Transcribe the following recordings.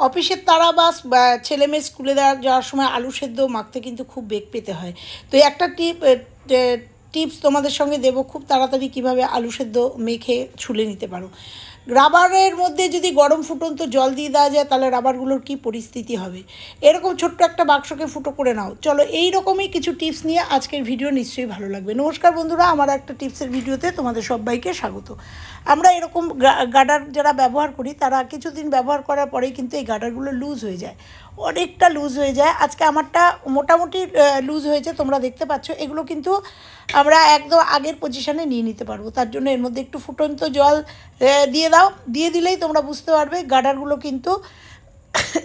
অফিসের তাড়া বা ছেলেমেয়ে স্কুলে যাওয়ার সময় আলু সেদ্ধ মাখতে কিন্তু খুব বেগ পেতে হয়। তো একটা টিপস তোমাদের সঙ্গে দেবো, খুব তাড়াতাড়ি কিভাবে আলু সেদ্ধ মেখে ছুলে নিতে পারো। রাবারের মধ্যে যদি গরম ফুটন্ত জল দিয়ে দেওয়া যায় তাহলে রাবারগুলোর কী পরিস্থিতি হবে। এরকম ছোট্ট একটা বাক্সকে ফুটো করে নাও। চলো, এই রকমই কিছু টিপস নিয়ে আজকের ভিডিও নিশ্চয়ই ভালো লাগবে। নমস্কার বন্ধুরা, আমার একটা টিপসের ভিডিওতে তোমাদের সবাইকে স্বাগত। আমরা এরকম গার্ডার যারা ব্যবহার করি তারা কিছুদিন ব্যবহার করার পরেই কিন্তু এই গার্ডারগুলো লুজ হয়ে যায়, অনেকটা লুজ হয়ে যায়। আজকে আমারটা মোটামুটি লুজ হয়েছে, তোমরা দেখতে পাচ্ছ। এগুলো কিন্তু আমরা একদম আগের পজিশানে নিয়ে নিতে পারবো। তার জন্য এর মধ্যে একটু ফুটন্ত জল দিয়ে দাও। দিয়ে দিলেই তোমরা বুঝতে পারবে গার্ডারগুলো কিন্তু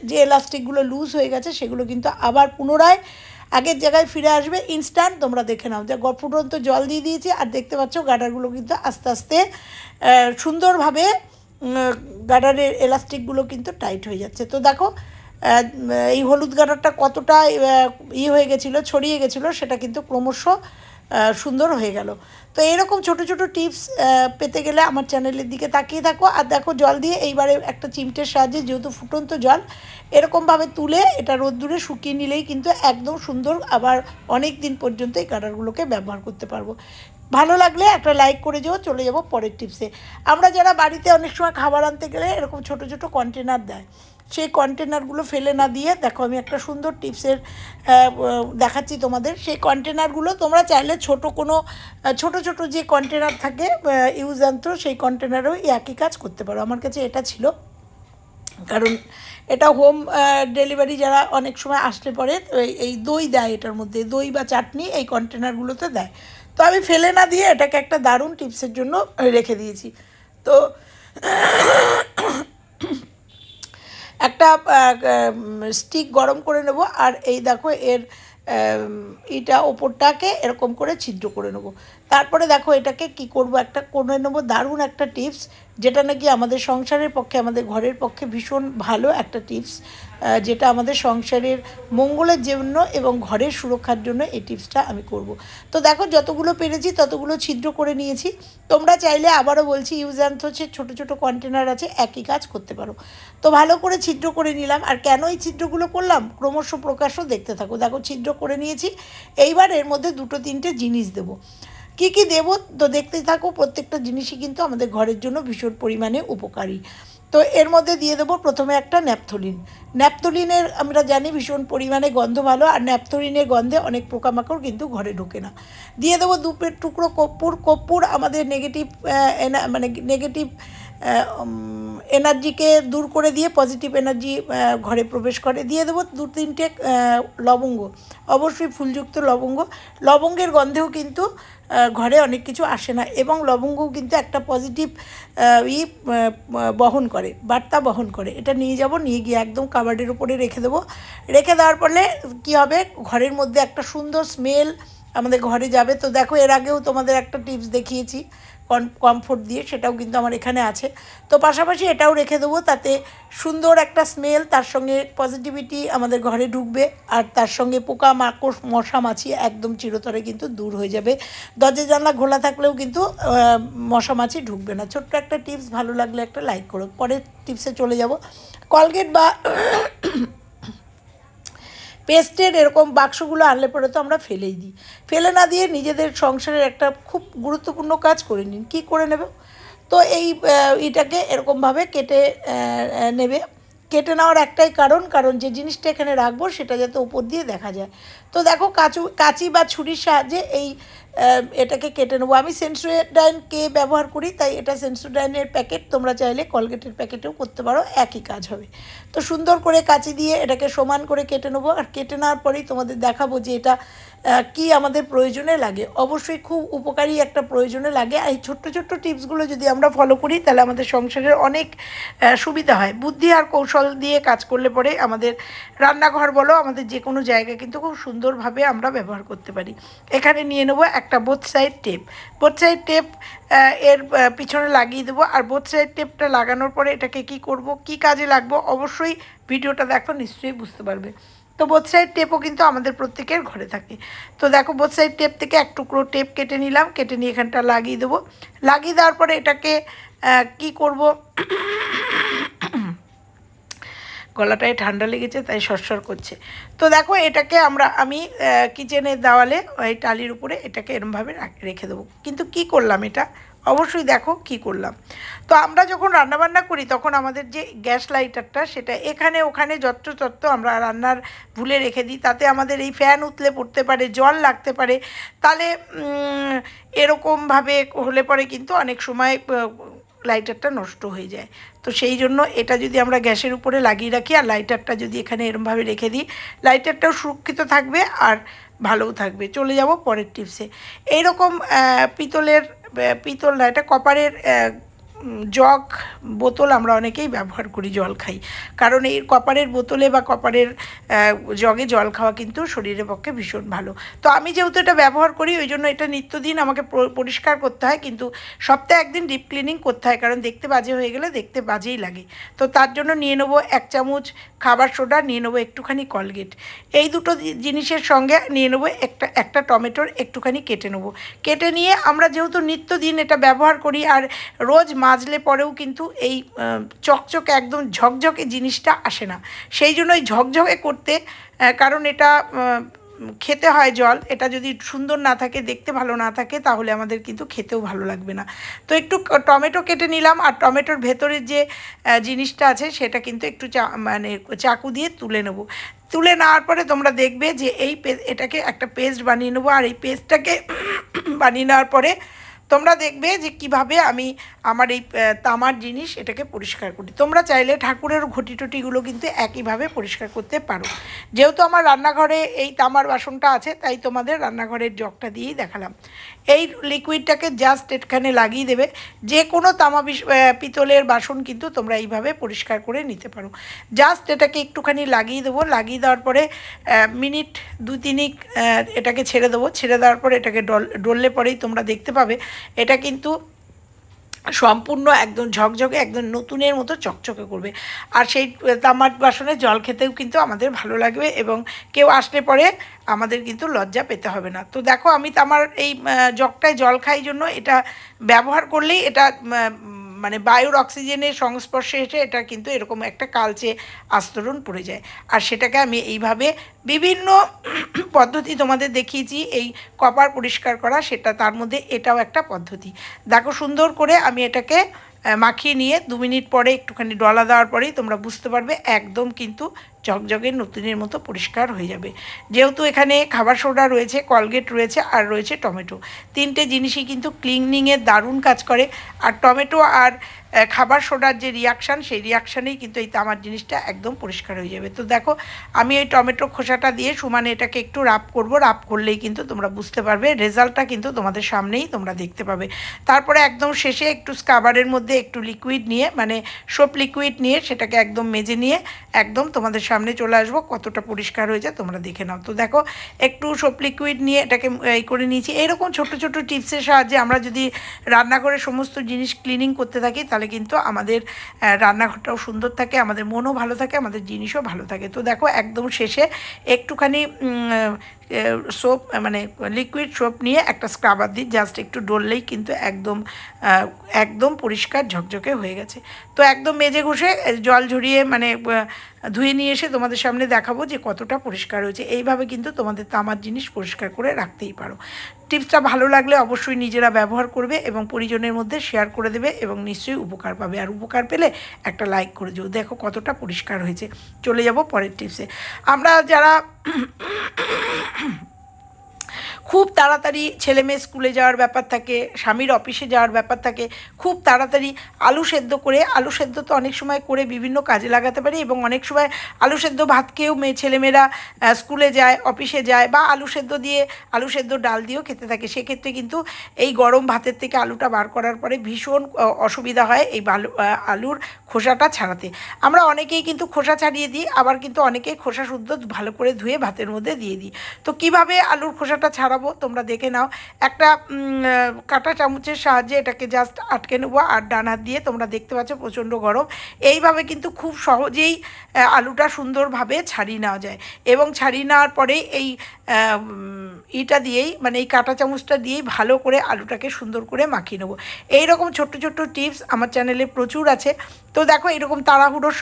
যে এলাস্টিকগুলো লুজ হয়ে গেছে সেগুলো কিন্তু আবার পুনরায় আগের জায়গায় ফিরে আসবে। ইনস্ট্যান্ট তোমরা দেখে নাও যে ফুটন্ত জল দিয়ে দিয়েছি, আর দেখতে পাচ্ছ গার্ডারগুলো কিন্তু আস্তে আস্তে সুন্দরভাবে গার্ডারের এলাস্টিকগুলো কিন্তু টাইট হয়ে যাচ্ছে। তো দেখো এই হলুদ গার্ডারটা কতটা হয়ে গেছিলো, ছড়িয়ে গেছিলো, সেটা কিন্তু ক্রমশ সুন্দর হয়ে গেল। তো এরকম ছোট ছোট টিপস পেতে গেলে আমার চ্যানেলের দিকে তাকিয়ে থাকো। আর দেখো, জল দিয়ে এইবারে একটা চিমটের সাহায্যে, যেহেতু ফুটন্ত জল, এরকমভাবে তুলে এটা রোদ্দুরে শুকিয়ে নিলেই কিন্তু একদম সুন্দর, আবার অনেক দিন পর্যন্ত এই কাটারগুলোকে ব্যবহার করতে পারবো। ভালো লাগলে একটা লাইক করে যেও। চলে যাবো পরের টিপসে। আমরা যারা বাড়িতে অনেক সময় খাবার আনতে গেলে এরকম ছোট ছোট কন্টেনার দেয়, সেই কন্টেনারগুলো ফেলে না দিয়ে, দেখো আমি একটা সুন্দর টিপসের দেখাচ্ছি তোমাদের। সেই কন্টেনারগুলো তোমরা চাইলে ছোট ছোট যে কন্টেনার থাকে ইউজ অ্যান্ড থ্রো, সেই কন্টেনারেও একই কাজ করতে পারো। আমার কাছে এটা ছিল, কারণ এটা হোম ডেলিভারি যারা অনেক সময় আসলে পরে এই দই দেয়, এটার মধ্যে দই বা চাটনি এই কন্টেনারগুলোতে দেয়। তো আমি ফেলে না দিয়ে এটাকে একটা দারুণ টিপসের জন্য রেখে দিয়েছি। তো একটা স্টিক গরম করে নেব, আর এই দেখো এর এটা ওপরটাকে এরকম করে ছিদ্র করে নেব। তারপরে দেখো এটাকে কি করব, একটা করে নেব দারুণ একটা টিপস, যেটা নাকি আমাদের সংসারের পক্ষে, আমাদের ঘরের পক্ষে ভীষণ ভালো একটা টিপস, যেটা আমাদের সংসারের মঙ্গলের জন্য এবং ঘরের সুরক্ষার জন্য এই টিপসটা আমি করব। তো দেখো যতগুলো পেরেছি ততগুলো ছিদ্র করে নিয়েছি। তোমরা চাইলে, আবারও বলছি, ইউজ অ্যান্ড থ্রো ছোটো ছোটো কন্টেনার আছে, একই কাজ করতে পারো। তো ভালো করে ছিদ্র করে নিলাম। আর কেন এই ছিদ্রগুলো করলাম, ক্রমশ প্রকাশও দেখতে থাকো। দেখো ছিদ্র করে নিয়েছি। এইবার এর মধ্যে দুটো তিনটে জিনিস দেবো। কী কী দেবো তো দেখতে থাকো। প্রত্যেকটা জিনিসই কিন্তু আমাদের ঘরের জন্য ভীষণ পরিমাণে উপকারী। তো এর মধ্যে দিয়ে দেবো প্রথমে একটা ন্যাপথলিন। ন্যাপথলিনের আমরা জানি ভীষণ পরিমাণে গন্ধ ভালো, আর ন্যাপথলিনের গন্ধে অনেক পোকামাকড় কিন্তু ঘরে ঢোকে না। দিয়ে দেবো দু টুকরো কর্পূর। কর্পূর আমাদের নেগেটিভ এনার্জিকে দূর করে দিয়ে পজিটিভ এনার্জি ঘরে প্রবেশ করে। দিয়ে দেবো দু তিনটে লবঙ্গ, অবশ্যই ফুলযুক্ত লবঙ্গ। লবঙ্গের গন্ধেও কিন্তু ঘরে অনেক কিছু আসে না, এবং লবঙ্গও কিন্তু একটা পজিটিভ বহন করে, বার্তা বহন করে। এটা নিয়ে যাব, নিয়ে গিয়ে একদম কাবার্ডের উপরে রেখে দেবো। রেখে দেওয়ার ফলে কী হবে, ঘরের মধ্যে একটা সুন্দর স্মেল আমাদের ঘরে যাবে। তো দেখো, এর আগেও তোমাদের একটা টিপস দেখিয়েছি কমফোর্ট দিয়ে, সেটাও কিন্তু আমার এখানে আছে। তো পাশাপাশি এটাও রেখে দেবো, তাতে সুন্দর একটা স্মেল, তার সঙ্গে পজিটিভিটি আমাদের ঘরে ঢুকবে, আর তার সঙ্গে পোকা মাকড় মশা মাছি একদম চিরতরে কিন্তু দূর হয়ে যাবে। দরজা জানলা খোলা থাকলেও কিন্তু মশা মাছি ঢুকবে না। ছোট্ট একটা টিপস, ভালো লাগলে একটা লাইক করো। পরের টিপসে চলে যাব। কলগেট বা পেস্টের এরকম বাক্সগুলো আনলে পরে তো আমরা ফেলেই দিই। ফেলে না দিয়ে নিজেদের সংসারের একটা খুব গুরুত্বপূর্ণ কাজ করে নিন। কী করে নেবে, তো এটাকে এরকমভাবে কেটে নেবে। কেটে নেওয়ার একটাই কারণ যে জিনিসটা এখানে রাখবো সেটা যাতে উপর দিয়ে দেখা যায়। তো দেখো কাঁচি বা ছুরির সাহায্যে এটাকে কেটে নেবো। আমি সেন্সোডাইন ব্যবহার করি, তাই এটা সেন্সোডাইনের প্যাকেট। তোমরা চাইলে কলগেটের প্যাকেটেও করতে পারো, একই কাজ হবে। তো সুন্দর করে কাঁচি দিয়ে এটাকে সমান করে কেটে নেবো। আর কেটে নেওয়ার পরেই তোমাদের দেখাবো যে এটা কি আমাদের প্রয়োজনে লাগে। অবশ্যই খুব উপকারী একটা প্রয়োজনে লাগে। এই ছোট্ট ছোট্ট টিপসগুলো যদি আমরা ফলো করি তাহলে আমাদের সংসারের অনেক সুবিধা হয়। বুদ্ধি আর কৌশল দিয়ে কাজ করলে পরে আমাদের রান্নাঘর বলো, আমাদের যে কোনো জায়গায় কিন্তু খুব সুন্দরভাবে আমরা ব্যবহার করতে পারি। এখানে নিয়ে নেবো একটা both side tape. Both side tape এর পিছনে লাগিয়ে দেবো। আর বোথ সাইড টেপটা লাগানোর পরে এটাকে কি করব, কি কাজে লাগবো, অবশ্যই ভিডিওটা দেখো, নিশ্চয়ই বুঝতে পারবে। তো বোথ সাইড টেপও কিন্তু আমাদের প্রত্যেকের ঘরে থাকে। তো দেখো, বোথ সাইড টেপ থেকে এক টুকরো টেপ কেটে নিলাম, কেটে নিয়ে এখানটা লাগিয়ে দেবো। লাগিয়ে দেওয়ার পরে এটাকে কি করব, গলাটায় ঠান্ডা লেগেছে তাই সরসর করছে। তো দেখো এটাকে আমি কিচেনের দেওয়ালে এই টালির উপরে এটাকে এরমভাবে রেখে দেবো। কিন্তু কি করলাম এটা অবশ্যই দেখো কি করলাম। তো আমরা যখন রান্নাবান্না করি তখন আমাদের যে গ্যাস লাইটারটা সেটা এখানে ওখানে যত্র আমরা রান্নার ভুলে রেখে দিই, তাতে আমাদের এই ফ্যান উতলে পড়তে পারে, জল লাগতে পারে, তাহলে এরকমভাবে হলে পরে কিন্তু অনেক সময় লাইটারটা নষ্ট হয়ে যায়। তো সেই জন্য এটা যদি আমরা গ্যাসের উপরে লাগিয়ে রাখি আর লাইটারটা যদি এখানে এরমভাবে রেখে দিই, লাইটারটাও সুরক্ষিত থাকবে আর ভালোও থাকবে। চলে যাব পরের টিপসে। এইরকম পিতল না, এটা কপারের জগ বোতল আমরা অনেকেই ব্যবহার করি, জল খাই, কারণ এই কপারের বোতলে বা কপারের জগে জল খাওয়া কিন্তু শরীরের পক্ষে ভীষণ ভালো। তো আমি যেহেতু এটা ব্যবহার করি ওই জন্য এটা নিত্যদিন আমাকে পরিষ্কার করতে হয়, কিন্তু সপ্তাহে একদিন ডিপ ক্লিনিং করতে হয়, কারণ দেখতে বাজে হয়ে গেলে দেখতে বাজেই লাগে। তো তার জন্য নিয়ে নেবো 1 চামচ খাবার সোডা, নিয়ে নেবো একটুখানি কলগেট। এই দুটো জিনিসের সঙ্গে নিয়ে নেবো একটা টমেটোর একটুখানি কেটে নেবো। কেটে নিয়ে আমরা যেহেতু নিত্যদিন এটা ব্যবহার করি আর রোজ মাজলে পরেও কিন্তু এই চকচকে একদম ঝকঝকে জিনিসটা আসে না, সেই জন্য এই ঝকঝকে করতে, কারণ এটা খেতে হয় জল, এটা যদি সুন্দর না থাকে, দেখতে ভালো না থাকে, তাহলে আমাদের কিন্তু খেতেও ভালো লাগবে না। তো একটু টমেটো কেটে নিলাম, আর টমেটোর ভেতরের যে জিনিসটা আছে সেটা কিন্তু একটু চাকু দিয়ে তুলে নেব। তুলে নেওয়ার পরে তোমরা দেখবে যে এটাকে একটা পেস্ট বানিয়ে নেবো। আর এই পেস্টটাকে বানিয়ে নেওয়ার পরে তোমরা দেখবে যে কিভাবে আমি আমার এই তামার জিনিস এটাকে পরিষ্কার করি। তোমরা চাইলে ঠাকুরের ঘটি টটিগুলো কিন্তু একইভাবে পরিষ্কার করতে পারো। যেহেতু আমার রান্নাঘরে এই তামার বাসনটা আছে তাই তোমাদের রান্নাঘরের জগটা দিয়েই দেখালাম। এই লিকুইডটাকে জাস্ট এখানে লাগিয়ে দেবে। যে কোনো পিতলের বাসন কিন্তু তোমরা এইভাবে পরিষ্কার করে নিতে পারো। জাস্ট এটাকে একটুখানি লাগিয়ে দেবো। লাগিয়ে দেওয়ার পরে মিনিট 2-3 এটাকে ছেড়ে দেবো। ছেড়ে দেওয়ার পরে এটাকে ডললে পরেই তোমরা দেখতে পাবে এটা কিন্তু সম্পূর্ণ একদম ঝকঝকে, একদম নতুনের মতো চকচকে করবে। আর সেই তামার বাসনে জল খেতেও কিন্তু আমাদের ভালো লাগবে এবং কেউ আসলে পরে আমাদের কিন্তু লজ্জা পেতে হবে না। তো দেখো আমি তামার এই জগটায় জল খাই জন্য এটা ব্যবহার করলেই এটা মানে বায়ুর অক্সিজেনের সংস্পর্শে এসে এটা কিন্তু এরকম একটা কালচে আস্তরণ পড়ে যায়। আর সেটাকে আমি এইভাবে বিভিন্ন পদ্ধতি তোমাদের দেখিয়েছি এই কপার পরিষ্কার করা, সেটা তার মধ্যে এটাও একটা পদ্ধতি। দেখো সুন্দর করে আমি এটাকে মাখিয়ে নিয়ে 2 মিনিট পরে একটুখানি ডলা দেওয়ার পরেই তোমরা বুঝতে পারবে একদম কিন্তু ঝকঝকে নতুনের মতো পরিষ্কার হয়ে যাবে। যেহেতু এখানে খাবার সোডা রয়েছে, কলগেট রয়েছে আর রয়েছে টমেটো, 3টে জিনিসই কিন্তু ক্লিনিংয়ের দারুণ কাজ করে। আর টমেটো আর খাবার সোডার যে রিয়াকশান, সেই রিয়াকশানেই কিন্তু এই তামার জিনিসটা একদম পরিষ্কার হয়ে যাবে। তো দেখো আমি এই টমেটো খোসাটা দিয়ে সমানে এটাকে একটু রাব করব। রাব করলেই কিন্তু তোমরা বুঝতে পারবে, রেজাল্টটা কিন্তু তোমাদের সামনেই তোমরা দেখতে পাবে। তারপরে একদম শেষে একটু স্ক্রাবারের মধ্যে একটু লিকুইড নিয়ে, মানে সোপ লিকুইড নিয়ে সেটাকে একদম মেজে নিয়ে একদম তোমাদের সামনে চলে আসবো কতটা পরিষ্কার হয়েছে তোমরা দেখে নাও। তো দেখো একটু সোপ লিকুইড নিয়ে এটাকে এই করে নিয়েছি। এইরকম ছোট ছোট টিপসের সাহায্যে আমরা যদি রান্নাঘরে সমস্ত জিনিস ক্লিনিং করতে থাকি তাহলে কিন্তু আমাদের রান্নাঘরটাও সুন্দর থাকে, আমাদের মনও ভালো থাকে, আমাদের জিনিসও ভালো থাকে। তো দেখো একদম শেষে একটুখানি সোপ মানে লিকুইড সোপ নিয়ে একটা স্ক্রাবার দিই, জাস্ট একটু ডললেই কিন্তু একদম পরিষ্কার ঝকঝকে হয়ে গেছে। তো একদম মেজে ঘষে জল ঝরিয়ে মানে ধুয়ে নিয়ে এসে তোমাদের সামনে দেখাবো যে কতটা পরিষ্কার হয়েছে। এইভাবে কিন্তু তোমাদের তামার জিনিস পরিষ্কার করে রাখতেই পারো। টিপসটা ভালো লাগলে অবশ্যই নিজেরা ব্যবহার করবে এবং পরিজনের মধ্যে শেয়ার করে দেবে এবং নিশ্চয়ই উপকার পাবে। আর উপকার পেলে একটা লাইক করে দিও। দেখো কতটা পরিষ্কার হয়েছে। চলে যাব পরের টিপসে। আমরা যারা খুব তাড়াতাড়ি ছেলে মেয়ে স্কুলে যাওয়ার ব্যাপার থাকে, স্বামীর অফিসে যাওয়ার ব্যাপার থাকে, খুব তাড়াতাড়ি আলু সেদ্ধ করে, আলু সেদ্ধ তো অনেক সময় করে বিভিন্ন কাজে লাগাতে পারি এবং অনেক সময় আলু সেদ্ধ ভাত খেয়েও ছেলেমেয়েরা স্কুলে যায়, অফিসে যায়, বা আলু সেদ্ধ দিয়ে আলু সেদ্ধ ডাল দিয়েও খেতে থাকে। সেক্ষেত্রে কিন্তু এই গরম ভাতের থেকে আলুটা বার করার পরে ভীষণ অসুবিধা হয় এই আলুর খোসাটা ছাড়াতে। আমরা অনেকেই কিন্তু খোসা ছাড়িয়ে দিই, আবার কিন্তু অনেকেই খোসা শুদ্ধ ভালো করে ধুয়ে ভাতের মধ্যে দিয়ে দিই। তো কিভাবে আলুর খোসাটা ছাড়াবো তোমরা দেখে নাও। একটা কাঁটা চামচের সাহায্যে এটাকে জাস্ট আটকে নেবো, আর ডান হাত দিয়ে তোমরা দেখতে পাচ্ছ প্রচণ্ড গরম। এইভাবে কিন্তু খুব সহজেই আলুটা সুন্দরভাবে ছাড়িয়ে নেওয়া যায় এবং ছাড়িয়ে নেওয়ার পরে এই ইটা দিয়েই, মানে এই কাঁটা চামচটা দিয়েই ভালো করে আলুটাকে সুন্দর করে মাখিয়ে নেবো। এইরকম ছোট্ট ছোট্ট টিপস আমার চ্যানেলে প্রচুর আছে, তো দেখো এরকম তাড়াহুড়োর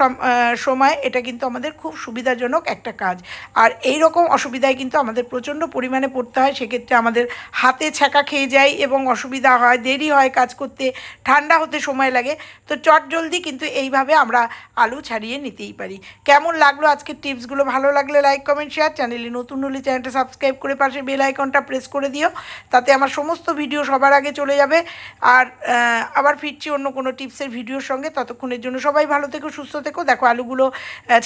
সময় এটা কিন্তু আমাদের খুব সুবিধাজনক একটা কাজ। আর এই রকম অসুবিধায় কিন্তু আমাদের প্রচণ্ড পরিমাণে পড়তে হয়, সেক্ষেত্রে আমাদের হাতে ছ্যাঁকা খেয়ে যায় এবং অসুবিধা হয়, দেরি হয় কাজ করতে, ঠান্ডা হতে সময় লাগে। তো চটজলদি কিন্তু এইভাবে আমরা আলু ছাড়িয়ে নিতেই পারি। কেমন লাগলো আজকের টিপসগুলো? ভালো লাগলে লাইক কমেন্ট শেয়ার, চ্যানেলে নতুন হলে চ্যানেলটা সাবস্ক্রাইব করে পাশে বেল আইকনটা প্রেস করে দিও, তাতে আমার সমস্ত ভিডিও সবার আগে চলে যাবে। আর আবার ফিরছি অন্য কোনো টিপসের ভিডিওর সঙ্গে, ততক্ষণের জন্য সবাই ভালো থেকো, সুস্থ থেকো। দেখো আলুগুলো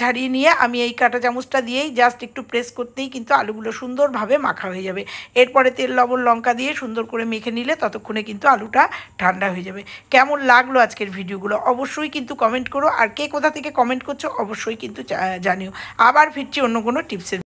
ছাড়িয়ে নিয়ে আমি এই কাঁটা চামচটা দিয়েই জাস্ট একটু প্রেস করতেই কিন্তু আলুগুলো সুন্দরভাবে মাখা হয়ে যাবে। এরপরে তেল লবণ লঙ্কা দিয়ে সুন্দর করে মেখে নিলে ততক্ষণে কিন্তু আলুটা ঠান্ডা হয়ে যাবে। কেমন লাগলো আজকের ভিডিওগুলো অবশ্যই কিন্তু কমেন্ট করো, আর কে কোথা থেকে কমেন্ট করছো অবশ্যই কিন্তু জানিও। আবার ফিরছি অন্য কোনো টিপসের